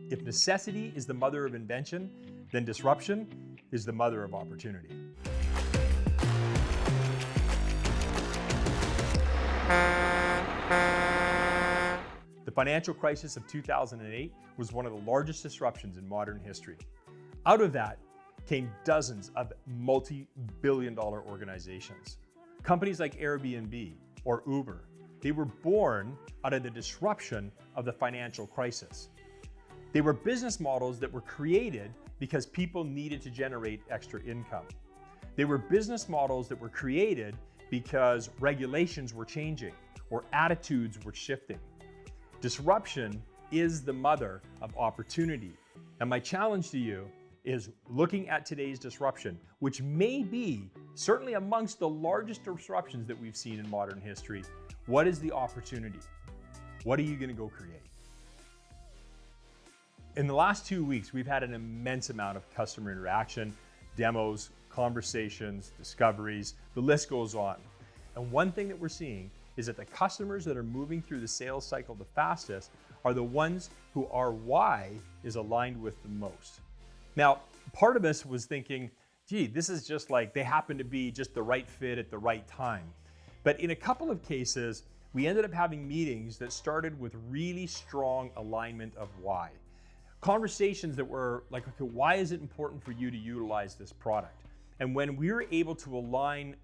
If necessity is the mother of invention, then disruption is the mother of opportunity. The financial crisis of 2008 was one of the largest disruptions in modern history. Out of that came dozens of multi-billion-dollar organizations. Companies like Airbnb or Uber, they were born out of the disruption of the financial crisis. They were business models that were created because people needed to generate extra income. They were business models that were created because regulations were changing or attitudes were shifting. Disruption is the mother of opportunity. And my challenge to you is looking at today's disruption, which may be certainly amongst the largest disruptions that we've seen in modern history. What is the opportunity? What are you going to go create? In the last 2 weeks, we've had an immense amount of customer interaction, demos, conversations, discoveries, the list goes on. And one thing that we're seeing is that the customers that are moving through the sales cycle the fastest are the ones who our why is aligned with the most. Now, part of us was thinking, gee, this is just like they happen to be just the right fit at the right time. But in a couple of cases, we ended up having meetings that started with really strong alignment of why. Conversations that were like, okay, why is it important for you to utilize this product? And when we were able to align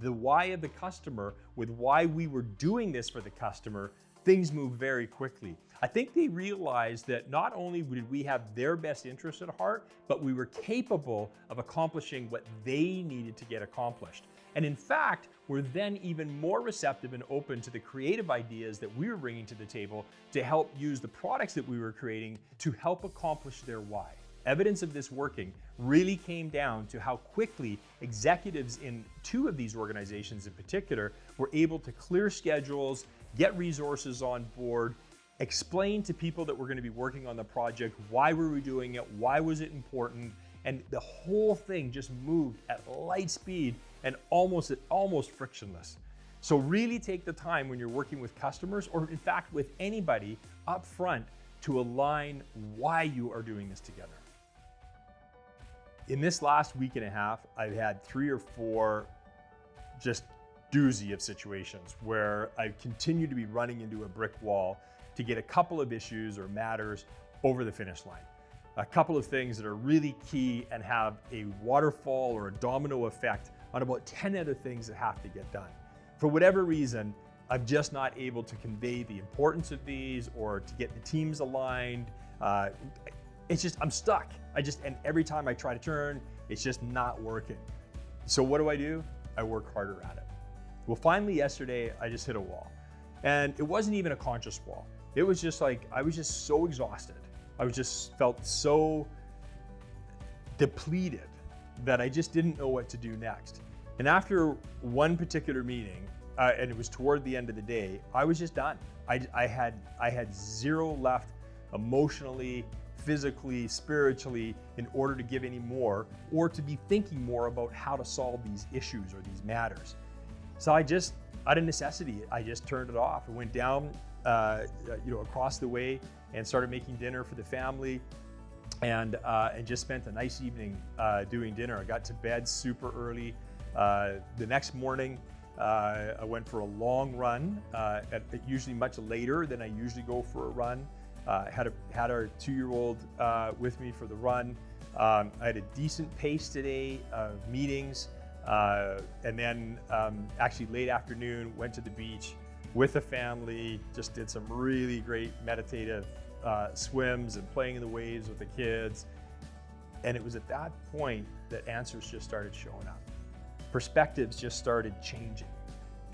the why of the customer with why we were doing this for the customer, things moved very quickly. I think they realized that not only did we have their best interests at heart, but we were capable of accomplishing what they needed to get accomplished. And in fact, we're then even more receptive and open to the creative ideas that we were bringing to the table to help use the products that we were creating to help accomplish their why. Evidence of this working really came down to how quickly executives in 2 of these organizations in particular were able to clear schedules, get resources on board, explain to people that were going to be working on the project why were we doing it, why was it important, and the whole thing just moved at light speed and almost frictionless. So really take the time when you're working with customers, or in fact with anybody up front, to align why you are doing this together. In this last week and a half, I've had 3 or 4 just doozy of situations where I've continued to be running into a brick wall to get a couple of issues or matters over the finish line. A couple of things that are really key and have a waterfall or a domino effect on about 10 other things that have to get done. For whatever reason, I'm just not able to convey the importance of these or to get the teams aligned. It's just, I'm stuck. And every time I try to turn, it's just not working. So what do? I work harder at it. Well, finally yesterday, I just hit a wall. And it wasn't even a conscious wall. It was just like, I was just so exhausted. I felt so depleted that I just didn't know what to do next. And after one particular meeting, and it was toward the end of the day, I was just done. I had zero left emotionally, physically, spiritually, in order to give any more or to be thinking more about how to solve these issues or these matters. So I just, out of necessity, I just turned it off. I went down across the way and started making dinner for the family, and just spent a nice evening doing dinner. I got to bed super early. The next morning, I went for a long run, usually much later than I usually go for a run. Had our 2-year-old with me for the run. I had a decent pace today of meetings, and then actually late afternoon went to the beach with the family, just did some really great meditative swims and playing in the waves with the kids. And it was at that point that answers just started showing up. Perspectives just started changing.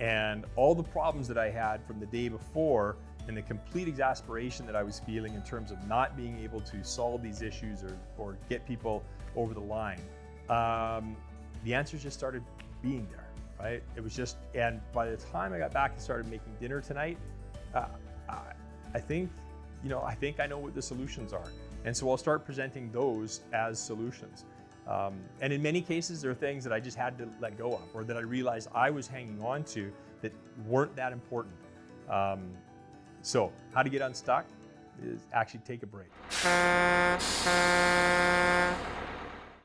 And all the problems that I had from the day before and the complete exasperation that I was feeling in terms of not being able to solve these issues or get people over the line, the answers just started being there, right? It was just, and by the time I got back and started making dinner tonight, I think I know what the solutions are. And so I'll start presenting those as solutions. And in many cases, there are things that I just had to let go of, or that I realized I was hanging on to that weren't that important. So how to get unstuck? is actually take a break.